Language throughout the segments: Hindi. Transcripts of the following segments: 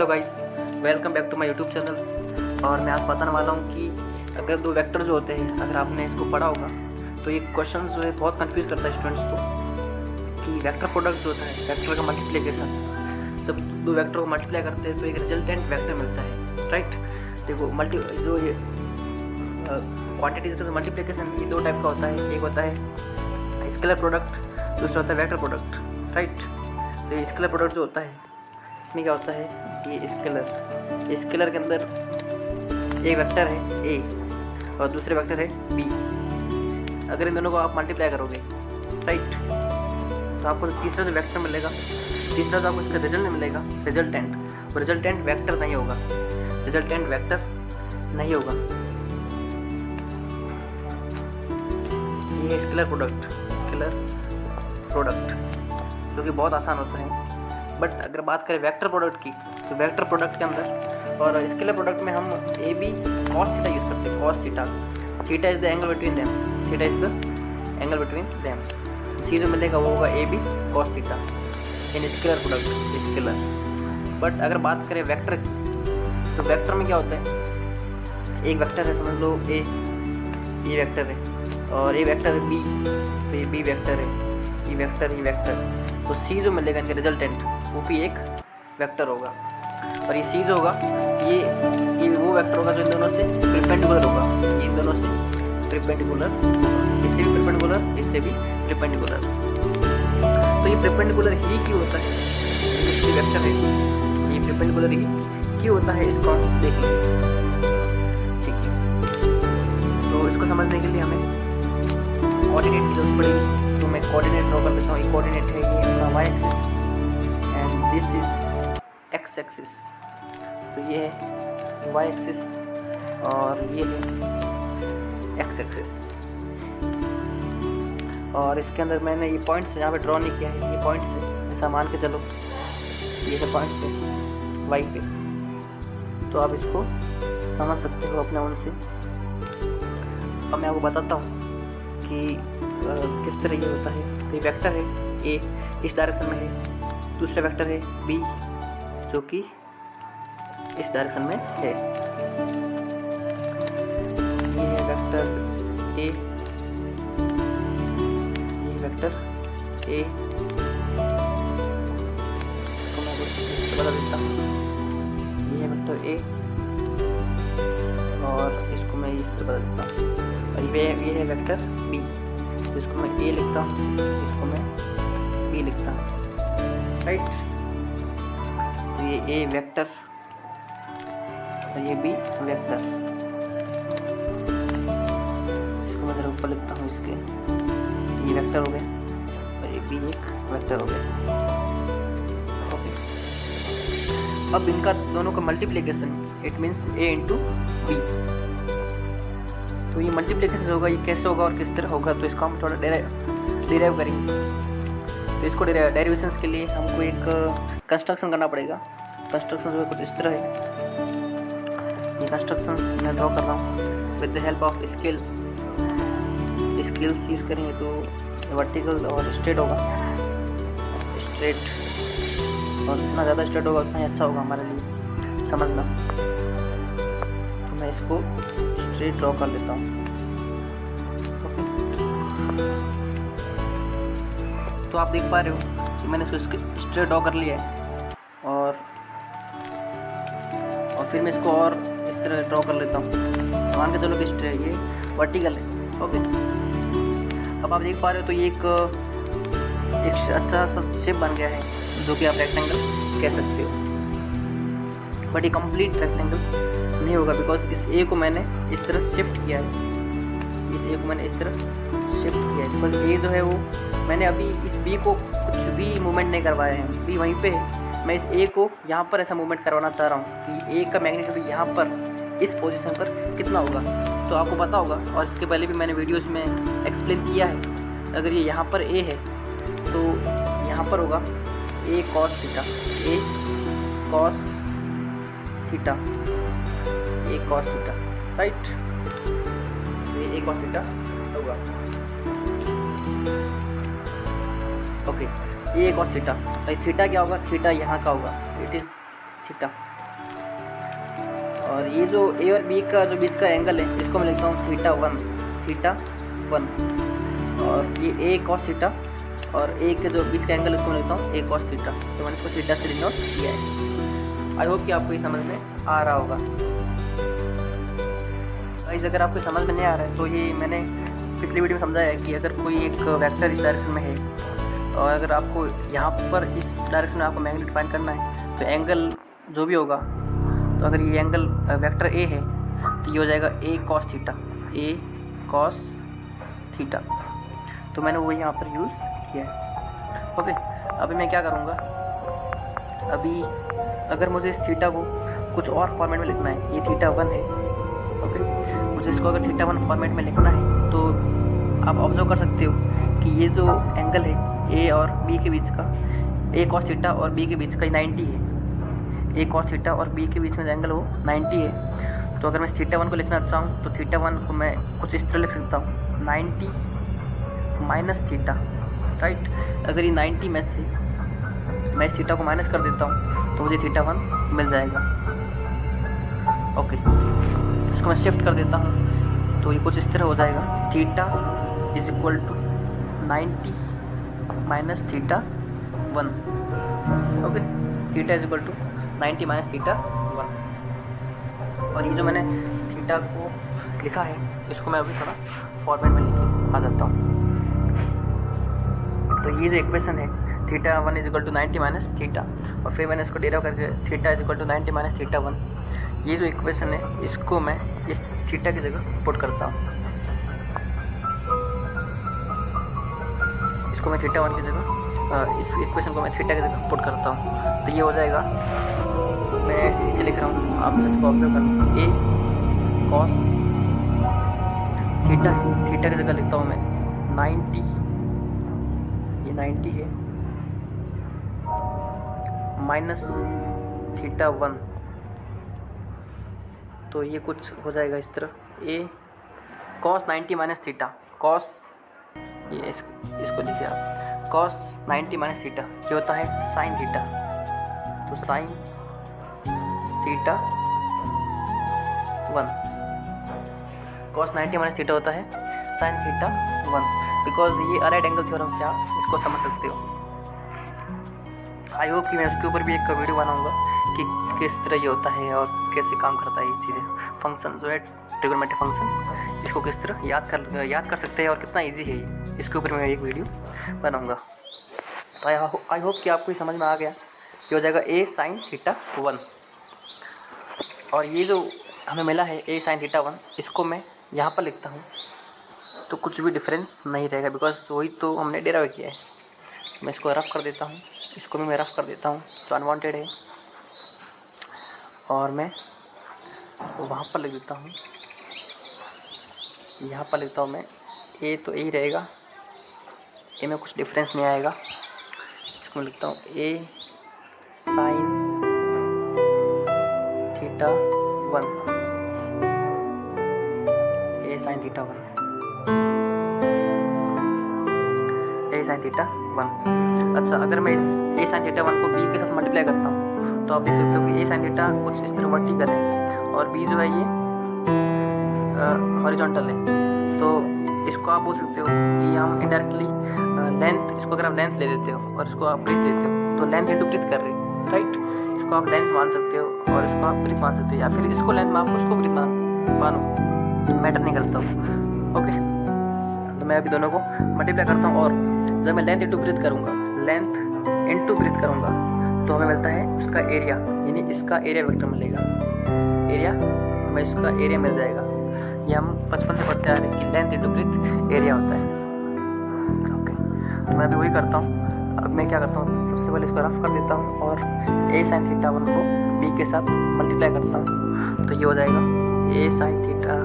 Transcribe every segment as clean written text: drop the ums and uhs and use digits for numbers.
Hello guys, welcome back to my YouTube channel. और मैं आज बताने वाला हूँ कि अगर दो वेक्टर जो होते हैं, अगर आपने इसको पढ़ा होगा तो ये क्वेश्चन जो है बहुत कंफ्यूज करता है स्टूडेंट्स को कि वेक्टर प्रोडक्ट जो होता है, वेक्टर का मल्टीप्लिकेशन, जब दो वेक्टर को मल्टीप्लाई करते हैं तो एक रिजल्टेंट वेक्टर मिलता है, राइट। देखो जो ये क्वांटिटीज का मल्टीप्लिकेशन ये दो टाइप का होता है। एक होता है स्केलर प्रोडक्ट, दूसरा होता है वेक्टर प्रोडक्ट, राइट। तो ये स्केलर प्रोडक्ट जो होता है इसमें क्या होता है, ये स्केलर के अंदर एक वेक्टर है ए और दूसरे वेक्टर है बी। अगर इन दोनों को आप मल्टीप्लाई करोगे, राइट, तो आपको तीसरा जो वेक्टर मिलेगा, तीसरा जो आपको इसका रिजल्ट मिलेगा रिजल्टेंट, वो रिजल्टेंट वेक्टर नहीं होगा, रिजल्टेंट वेक्टर नहीं होगा। ये स्केलर प्रोडक्ट जो कि बहुत आसान होता है। बट अगर बात करें वेक्टर प्रोडक्ट की, तो वेक्टर प्रोडक्ट के अंदर और स्केलर प्रोडक्ट में हम A B cos theta use करते हैं। Cos theta, theta is the angle between them, theta is the angle between them. C जो मिलेगा वो होगा A B cos theta in scalar product, scalar. But अगर बात करें वेक्टर की, तो वेक्टर में क्या होता है, एक वेक्टर है, समझ लो ए, ये वेक्टर है, और ये वेक्टर है बी, तो ये बी वेक्टर है, ये वेक्टर, तो सी जो मिलेगा इनका रिजल्टेंट वो भी एक वेक्टर होगा। और ये सी जो होगा ये वो वेक्टर होगा जो इन दोनों से परपेंडिकुलर होगा, ये इन दोनों से परपेंडिकुलर होगा, इससे भी परपेंडिकुलर, इससे भी परपेंडिकुलर। तो ये परपेंडिकुलर ही क्यों होता है, ये वेक्टर है, ये परपेंडिकुलर ही क्यों होता है, इसको देख लो, ठीक है। तो इसको समझने के लिए हमें कोऑर्डिनेट की जरूरत पड़ेगी। तो मैं कोऑर्डिनेट ड्रॉ कर लेता हूँ। ये कोऑर्डिनेट है, ये अपना Y axis and this is X axis. तो ये है वाई एक्सिस और ये है एक्स एक्सिस। और इसके अंदर मैंने ये पॉइंट्स यहाँ पे ड्रॉ नहीं किया है, ये पॉइंट्स है, ऐसा मान के चलो ये है पॉइंट्स है वाई पे। तो आप इसको समझ सकते हो अपने मन से। अब मैं आपको बताता हूँ कि किस तरह ये होता है। तो ये वेक्टर है ए, इस डायरेक्शन में है, दूसरा वेक्टर है बी जो कि इस डायरेक्शन में है। ये है वेक्टर ए, ये वेक्टर ए, इसको मैं कुछ बता देता हूँ। ये है वेक्टर ए और इसको मैं इस तरह बता देता हूँ। और ये है वेक्टर बी, तो इसको मैं ए लिखता हूँ, इसको मैं बी लिखता हूँ, राइट। तो ये ए वेक्टर और ये बी वेक्टर, इसको मैं ऊपर लिखता हूँ, इसके ये वेक्टर हो गए और ये बी एक वेक्टर हो गया, ओके। अब इनका दोनों का multiplication, it means A into B. तो ये मल्टीप्लिकेशन होगा, ये कैसे होगा और किस तरह होगा, तो इसको हम थोड़ा डिराइव करेंगे। तो इसको डेरिवेशंस के लिए हमको एक कंस्ट्रक्शन करना पड़ेगा। कंस्ट्रक्शन जो है कुछ इस तरह है। ये कंस्ट्रक्शंस मैं ड्रॉ कर रहा हूँ with the help of scales use करेंगे। तो वर्टिकल और स्ट्रेट होगा, स्ट्रेट, और जितना ज़्यादा स्ट्रेट होगा उतना ही अच्छा होगा हमारे लिए समझना। तो मैं इसको स्ट्रेट ड्रॉ कर लेता हूँ, ओके। तो आप देख पा रहे हो कि मैंने इसको स्ट्रेट ड्रॉ कर लिया है और फिर मैं इसको और इस तरह ड्रॉ कर लेता हूँ। मान के चलो कि स्ट्रेट, ये वर्टिकल है, ओके। अब आप देख पा रहे हो तो ये एक अच्छा सा शेप बन गया है जो कि आप रेक्टेंगल कह सकते हो। बट ये कंप्लीट रेक्टेंगल नहीं होगा, बिकॉज इस ए को मैंने इस तरह शिफ्ट किया है, इस ए को मैंने इस तरह शिफ्ट किया है। बिकॉज ए जो है वो मैंने अभी इस बी को कुछ भी मूवमेंट नहीं करवाया है, बी वहीं पे है। मैं इस ए को यहाँ पर ऐसा मूवमेंट करवाना चाह रहा हूँ कि ए का मैग्नीट्यूड यहाँ पर इस पोजीशन पर कितना होगा। तो आपको पता होगा, और इसके पहले भी मैंने वीडियोज़ में एक्सप्लेन किया है। अगर ये यहाँ पर ए है तो यहाँ पर होगा ए कॉस थीटा, ए कॉस थीटा, ए कॉस थीटा, राइट। ये ए कॉस थीटा होगा, ओके। ए कॉस थीटा, तो थीटा क्या होगा, थीटा यहाँ का होगा, इट इज़ थीटा, और ये जो ए और बी का जो बीच का एंगल है इसको मैं लिखता हूँ थीटा वन। और ये ए कॉस थीटा और ए के जो बीच का एंगल है उसको मैं लिखता हूँ ए कॉस थीटा। तो मैंने इसको थीटा से डिनोट किया है। आई होप कि आपको ये समझ में आ रहा होगा। गाइस अगर आपको समझ में नहीं आ रहा है तो ये मैंने पिछली वीडियो में समझाया है कि अगर कोई एक वेक्टर इस डायरेक्शन में है और अगर आपको यहाँ पर इस डायरेक्शन में आपको मैग्नीट्यूड फाइंड करना है तो एंगल जो भी होगा, तो अगर ये एंगल वेक्टर ए है तो ये हो जाएगा ए कॉस थीटा। तो मैंने वो यहाँ पर यूज़ किया है। ओके, अभी मैं क्या करूँगा, अभी अगर मुझे इस थीटा को कुछ और फॉर्मेट में लिखना है, ये थीटा 1 है। ओके, मुझे इसको अगर थीटा 1 फॉर्मेट में लिखना है तो आप ऑब्जर्व कर सकते हो कि ये जो एंगल है ए और बी के बीच का, ए कॉस थीटा और बी के बीच का 90 है। ए कॉस थीटा और बी के बीच में जो एंगल वो 90 है। तो अगर मैं थीटा 1 को लिखना चाहूँ तो थीटा 1 को मैं कुछ इस तरह लिख सकता हूँ, 90 माइनस थीटा, राइट। अगर ये 90 में से मैं इस थीटा को माइनस कर देता हूँ तो मुझे थीटा 1 मिल जाएगा। ओके, इसको मैं शिफ्ट कर देता हूँ तो ये कुछ इस तरह हो जाएगा, theta is equal to 90 minus theta 1। Okay, theta is equal to 90 minus theta 1। और ये जो मैंने थीटा को लिखा है इसको मैं अभी थोड़ा फॉर्मेट में लेके आ जाता हूँ। तो ये जो इक्वेशन है theta 1 is equal to 90 minus theta, और फिर मैंने इसको डेराइव करके theta is equal to 90 minus theta 1, ये जो इक्वेशन है इसको मैं इस थीटा की जगह पुट करता हूँ। इसको मैं थीटा 1 की जगह, इस इक्वेशन को मैं थीटा की जगह पुट करता हूँ। तो ये हो जाएगा, मैं नीचे लिख रहा हूँ, आप इसको ऑब्जर्व करना, ए कॉस थीटा की जगह लिखता हूँ मैं 90, ये 90 है, माइनस थीटा 1। तो ये कुछ हो जाएगा इस तरह, ए कॉस 90 माइनस थीटा, कॉस ये इसको देखिए आप, कॉस 90 माइनस थीटा ये होता है साइन थीटा। तो sign theta 1, cos 90 minus theta होता है साइन थीटा 1, बिकॉज ये राइट एंगल थ्योरम से आप इसको समझ सकते हो। आई होप कि मैं उसके ऊपर भी एक वीडियो बनाऊंगा कि किस तरह ये होता है और कैसे काम करता है ये चीज़ें, फंक्शन जो है ट्रिग्नोमेट्रिक फंक्शन, इसको किस तरह याद कर सकते हैं और कितना इजी है ये, इसके ऊपर मैं एक वीडियो बनाऊंगा। तो आई होप कि आपको ये समझ में आ गया। ये हो जाएगा ए साइन थीटा 1, और ये जो हमें मिला है ए साइन थीटा 1, इसको मैं यहाँ पर लिखता हूँ तो कुछ भी डिफरेंस नहीं रहेगा, बिकॉज वही तो हमने डेराइव किया है। मैं इसको रफ कर देता हूँ, इसको भी मैं रफ कर देता हूँ, तो अनवांटेड है, और मैं वहाँ पर लिख देता हूँ, यहाँ पर लिखता हूँ मैं ए, तो ए ही रहेगा, ए में कुछ डिफरेंस नहीं आएगा। इसको मैं लिखता हूँ ए साइन थीटा 1, ए साइन थीटा 1, ए साइन थीटा 1। अच्छा, अगर मैं इस ए साइन थीटा 1 को बी के साथ मल्टीप्लाई करता हूँ तो आप देख सकते हो कि ए साइन थीटा कुछ इस तरह वर्टिकल है और बी जो है ये हॉरिजॉन्टल है। तो इसको आप बोल सकते हो कि हम इनडायरेक्टली लेंथ, इसको अगर आप लेंथ ले लेते हो और इसको आप ब्रीथ लेते हो तो लेंथ इंटू ब्रीथ कर रहे हैं, राइट। इसको आप लेंथ मान सकते हो और इसको आप ब्रीथ मान सकते हो, या फिर इसको लेंथ मानो उसको ब्रीथ मानो, मैटर नहीं करता हूँ। ओके, तो मैं अभी दोनों को मल्टीप्लाई करता हूँ, और जब मैं लेंथ इंटू ब्रीथ करूँगा, लेंथ इंटू ब्रीथ करूँगा तो हमें मिलता है उसका एरिया, यानी इसका एरिया वेक्टर मिलेगा, एरिया हमें इसका एरिया मिल जाएगा। ये हम बचपन से पढ़ते आ रहे हैं कि लेंथ इंटू ब्रीथ एरिया होता है। ओके, तो मैं अभी वही करता हूँ। अब मैं क्या करता हूँ, सबसे पहले इसको रफ कर देता हूँ और ए साइन थीटा 1 को बी के साथ मल्टीप्लाई करता हूँ, तो ये हो जाएगा ए साइन थीटा,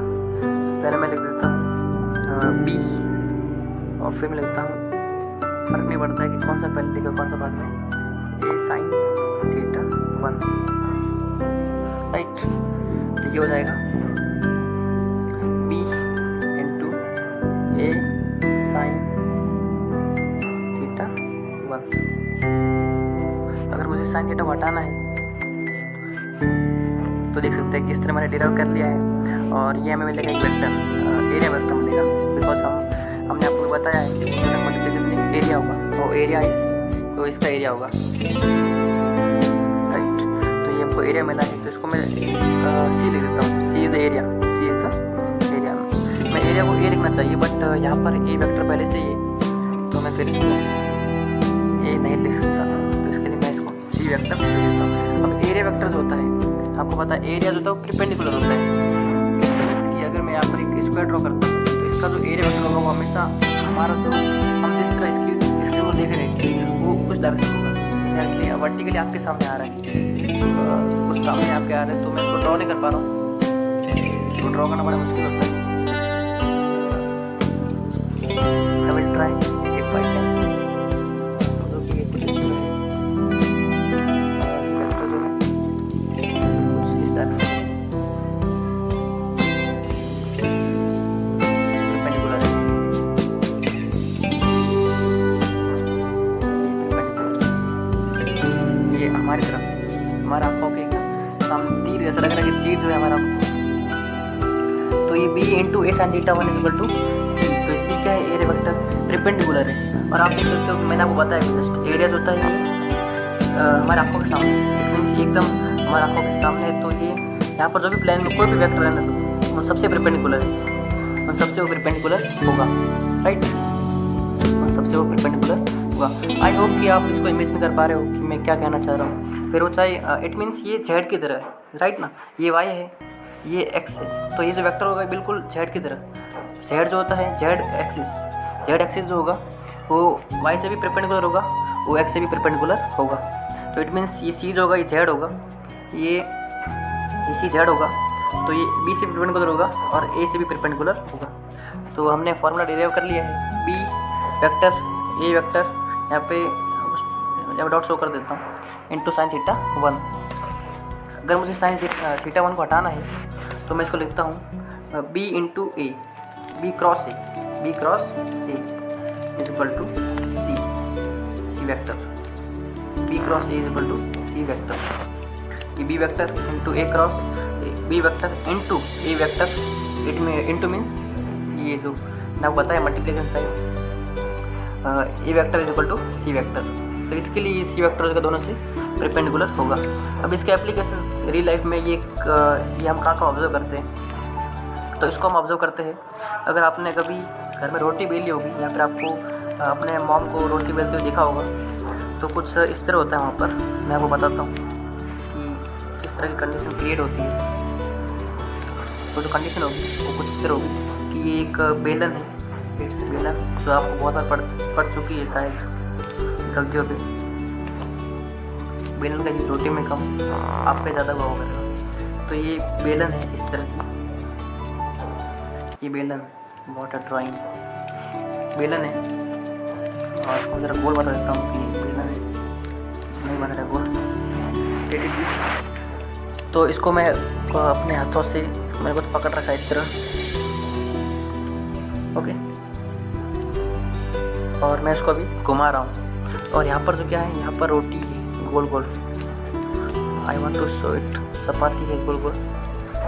पहले मैं लिख देता हूँ बी, और फिर मैं लिखता हूँ, फर्क नहीं पड़ता है कि कौन सा पहले लिखा कौन सा बाद में, ए साइन थीटा 1, राइट। तो ये हो जाएगा B into A sine theta 1। अगर मुझे साइन थीटा को हटाना है तो देख सकते हैं कि इस तरह मैंने डिराइव कर लिया है और ये हमें मिलेगा एक वेक्टर, एरिया वेक्टर मिलेगा, बिकॉज हमने आपको बताया है कि मल्टीप्लिकेशन एरिया होगा और एरिया तो इसका एरिया होगा, राइट। तो ये हमको एरिया मिला है, तो इसको मैं सी लिख देता हूँ, C is the area, C is the area. मैं एरिया को ए लिखना चाहिए बट यहाँ पर ए वेक्टर पहले से ही है, तो मैं फिर इसको ए नहीं लिख सकता, तो इसके लिए मैं इसको सी वेक्टर लिख देता हूँ। अब एरिया वेक्टर जो होता है, आपको पता है एरिया जो होता है वो परपेंडिकुलर होता है। इसकी अगर मैं यहाँ पर एक स्क्वायर ड्रॉ करता हूँ तो इसका जो एरिया वेक्टर होगा वो हमेशा हमारा जो हम जिस तरह इसकी को देख रहे हैं वो कुछ डायरेक्शन होगा, डायरेक्टली वर्टिकली आपके सामने आ रहा है, कुछ सामने आपके आ रहा है, तो मैं इसको ड्रॉ नहीं कर पा रहा हूँ, तो ड्रॉ करना बड़ा मुश्किल होता है। I will try if I can। तो ये कुछ इस तरह वेक्टर जो है कुछ इस डायरेक्शन परपेंडिकुलर है, ये हमारी तरफ हमारा आंखों के सामने तीर ऐसा लग रहा है कि तीर जो है हमारा, तो ये b into A sine theta 1 is equal to C. तो सी क्या है, एरिया वेक्टर परपेंडिकुलर है, और आप देख सकते हो कि मैंने आपको बताया जस्ट एरिया जो होता है ये हमारे आंखों के सामने, इट मीन्स ये एकदम हमारे आंखों के सामने है, तो ये यहाँ पर जो भी प्लेन में कोई भी वेक्टर है ना तो उन सबसे परपेंडिकुलर है, उन सबसे वो परपेंडिकुलर होगा, राइट, उन सबसे वो परपेंडिकुलर होगा। आई होप कि आप इसको इमेजिन कर पा रहे हो कि मैं क्या कहना चाह रहा हूँ। फिर वो चाहे इट मीन्स ये जेड की तरह है, राइट ना, ये वाई है, ये एक्स है, तो ये जो वेक्टर होगा बिल्कुल जेड की तरह, जेड जो होता है जेड एक्सिस जो होगा वो वाई से भी परपेंडिकुलर होगा, वो एक्स से भी परपेंडिकुलर होगा। तो इट मीन्स ये सी जो होगा ये जेड होगा, ये सी जेड होगा, तो ये बी से भी परपेंडिकुलर होगा और ए से भी परपेंडिकुलर होगा। तो हमने फार्मूला डिराइव कर लिया है, बी वेक्टर ए वेक्टर, यहाँ पे डॉट शो कर देता हूँ, इंटू साइन थीटा 1। अगर मुझे साइन थीटा 1 को हटाना है तो मैं इसको लिखता हूँ B into A, B cross A is equal to C vector, B cross A is equal to C vector. ये B vector into A cross B vector into A vector, it में इंटू मीन्स ये जो मैंने आपको बताया multiplication sign, A vector is equal to C vector. तो इसके लिए सी वेक्टर का दोनों से परपेंडिकुलर होगा। अब इसके एप्लीकेशंस रियल लाइफ में ये हम कहाँ ऑब्जर्व करते हैं, तो इसको हम ऑब्जर्व करते हैं अगर आपने कभी घर में रोटी बेली होगी या फिर आपको अपने मॉम को रोटी बेलते हुए देखा होगा, तो कुछ इस तरह होता है वहाँ पर। मैं आपको बताता हूँ कि इस तरह की कंडीशन क्रिएट होती है। तो जो कंडीशन होगी वो कुछ इस तरह होगी कि ये एक बेलन है, इट्स बेलन, जो आपको बहुत बार पढ़ चुकी है शायद गलतियों पे। बेलन का ये रोटी में कम आप पे ज़्यादा हुआ होगा। तो ये बेलन है इस तरह की, ये बेलन बहुत ड्राइंग बेलन है, और आपको ज़रा गोल बता देता हूँ कि बेलन है, नहीं बना रहा गोल। तो इसको मैं अपने हाथों से मैंने कुछ पकड़ रखा है इस तरह, ओके, और मैं इसको अभी घुमा रहा हूँ। और यहाँ पर जो क्या है, यहाँ पर रोटी है गोल गोल, I want to show it, चपाती है गोल गोल,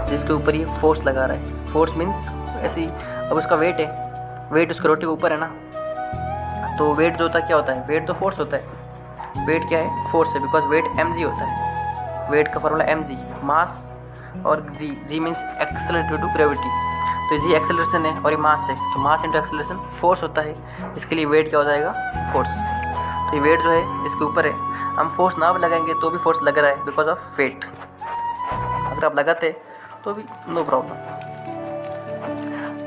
जिसके ऊपर ये फोर्स लगा रहा है। फोर्स मीन्स ऐसी, अब उसका वेट है, वेट उसके रोटी के ऊपर है ना, तो वेट जो होता है क्या होता है, वेट तो फोर्स होता है। वेट क्या है, फोर्स है, बिकॉज वेट mg होता है। वेट का फॉर्मूला mg, मास, और g means accelerated to gravity. तो जी एक्सेलरेशन है और ये मास है, तो मास इंटू एक्सेलरेशन फोर्स होता है। इसके लिए वेट क्या हो जाएगा, फोर्स। तो ये वेट जो है इसके ऊपर है, हम फोर्स ना भी लगाएंगे तो भी फोर्स लग रहा है बिकॉज ऑफ वेट। अगर आप लगाते तो भी नो प्रॉब्लम।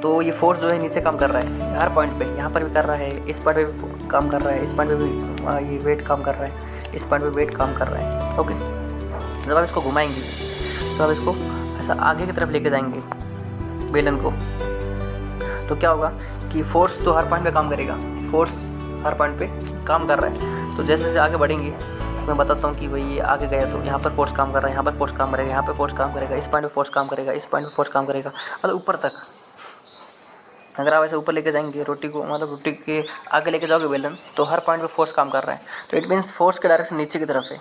तो ये फोर्स जो है नीचे काम कर रहा है हर पॉइंट पे, यहाँ पर भी कर रहा है, इस पॉइंट पे भी काम कर रहा है, इस पॉइंट पे भी ये वेट काम कर रहा है, इस पॉइंट पे वेट काम कर रहा है, ओके। जब आप इसको घुमाएंगे तो आप इसको ऐसा आगे की तरफ लेके जाएंगे बेलन को, तो क्या होगा कि फोर्स तो हर पॉइंट पे काम करेगा, फोर्स हर पॉइंट पे काम कर रहा है। तो जैसे जैसे आगे बढ़ेंगे मैं बताता हूँ कि भाई ये आगे गया तो यहाँ पर फोर्स काम कर रहा है, यहाँ पर फोर्स काम करेगा, यहाँ पर फोर्स काम करेगा, इस पॉइंट पे फोर्स काम करेगा, इस पॉइंट पे फोर्स काम करेगा, मतलब ऊपर तक। अगर आप ऐसे ऊपर लेके जाएंगे रोटी को, मतलब रोटी के आगे लेके जाओगे बेलन, तो हर पॉइंट पे फोर्स काम कर रहा है। तो इट मीन्स फोर्स के डायरेक्शन नीचे की तरफ है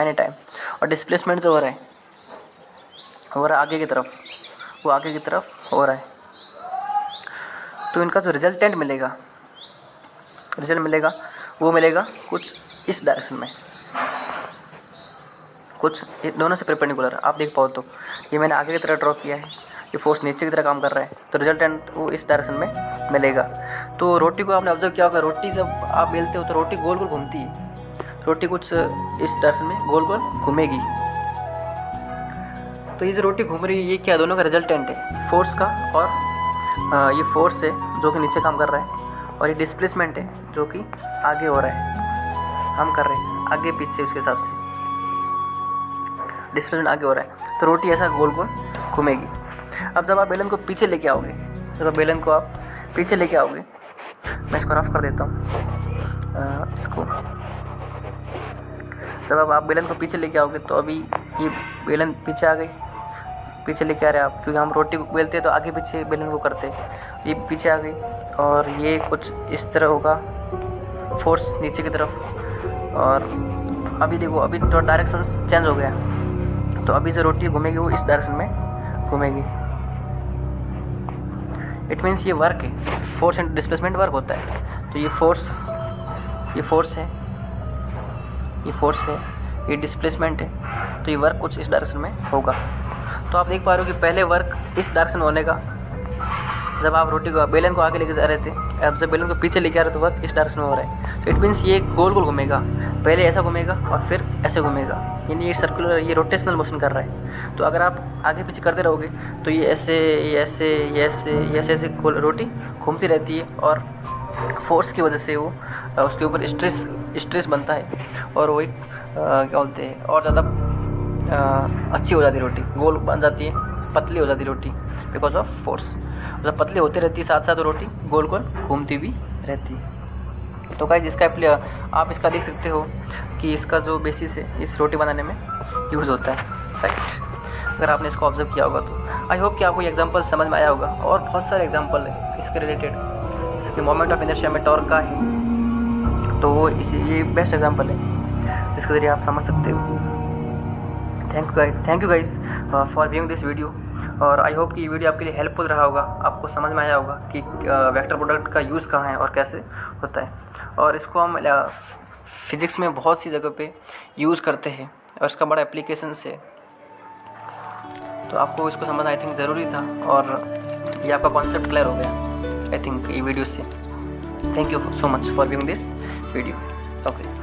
एनी टाइम। और डिस्प्लेसमेंट जो हो रहा है, हो रहा है आगे की तरफ, वो आगे की तरफ हो रहा है। तो इनका जो रिजल्टेंट मिलेगा, रिजल्ट मिलेगा वो मिलेगा कुछ इस डायरेक्शन में, कुछ दोनों से परपेंडिकुलर। आप देख पाओ तो ये मैंने आगे की तरफ ड्रॉ किया है, ये फोर्स नीचे की तरह काम कर रहा है, तो रिजल्टेंट वो इस डायरेक्शन में मिलेगा। तो रोटी को आपने ऑब्जर्व किया होगा, रोटी जब आप बेलते हो तो रोटी गोल गोल घूमती है, रोटी कुछ इस डायरेक्शन में गोल गोल घूमेगी। तो ये जो रोटी घूम रही है ये क्या, दोनों का रिजल्टेंट है, फोर्स का, और ये फोर्स है जो कि नीचे काम कर रहा है, और ये डिस्प्लेसमेंट है जो कि आगे हो रहा है, हम कर रहे हैं आगे पीछे, उसके हिसाब से डिस्प्लेसमेंट आगे हो रहा है, तो रोटी ऐसा गोल गोल घूमेगी। अब जब आप बेलन को पीछे लेके आओगे, जब आप बेलन को आप पीछे लेके आओगे, मैं इसको रफ कर देता हूँ इसको। जब आप बेलन को पीछे लेके आओगे तो अभी ये बेलन पीछे आ गई, पीछे लेके आ रहे हैं आप, क्योंकि हम रोटी को बेलते हैं तो आगे पीछे बेलन को करते हैं, ये पीछे आ गई, और ये कुछ इस तरह होगा, फोर्स नीचे की तरफ। और अभी देखो अभी तो डायरेक्शन चेंज हो गया, तो अभी जो रोटी घूमेगी वो इस डायरेक्शन में घूमेगी। इट मीन्स ये वर्क है, फोर्स एंड डिस्प्लेसमेंट वर्क होता है। तो ये फोर्स है, ये फोर्स है, ये डिस्प्लेसमेंट है, तो ये वर्क कुछ इस डायरेक्शन में होगा। तो आप देख पा रहे हो कि पहले वर्क इस डायरेक्शन में होने का, जब आप रोटी को बेलन को आगे लेके जा रहे थे, अब जब बेलन को पीछे लेके आ रहे थे तो वर्क इस डायरेक्शन में हो रहा है। तो इट मीन्स ये गोल गोल घूमेगा, पहले ऐसा घूमेगा और फिर ऐसे घूमेगा, यानी ये सर्कुलर, ये रोटेशनल मोशन कर रहा है। तो अगर आप आगे पीछे करते रहोगे तो ये ऐसे ये ऐसे ये ऐसे ये ऐसे ऐसे रोटी घूमती रहती है, और फोर्स की वजह से वो उसके ऊपर स्ट्रेस बनता है, और वो एक क्या बोलते हैं, और ज़्यादा अच्छी हो जाती है रोटी, गोल बन जाती है, पतली हो जाती है रोटी बिकॉज ऑफ फोर्स। जब पतली होती रहती है साथ साथ रोटी गोल गोल घूमती भी रहती है। तो गाइस इसका आप इसका देख सकते हो कि इसका जो बेसिस है इस रोटी बनाने में यूज़ होता है, राइट। अगर आपने इसको ऑब्जर्व किया होगा तो आई होप कि आपको ये एग्जांपल समझ में आया होगा, और बहुत सारे एग्जांपल है इसके रिलेटेड, जैसे कि मोमेंट ऑफ इनर्शिया में टॉर्क का है, तो वो ये बेस्ट एग्जांपल है जिसके ज़रिए आप समझ सकते हो। Thank you guys for viewing this video, और आई होप कि ये वीडियो आपके लिए हेल्पफुल रहा होगा, आपको समझ में आया होगा कि वेक्टर प्रोडक्ट का यूज़ कहाँ है और कैसे होता है। और इसको हम फिज़िक्स में बहुत सी जगह पे यूज़ करते हैं, और इसका बड़ा एप्लीकेशंस है, तो आपको इसको समझना आई थिंक ज़रूरी था, और ये आपका कॉन्सेप्ट क्लियर हो गया आई थिंक ये वीडियो से। Thank you so much for viewing this video. Okay.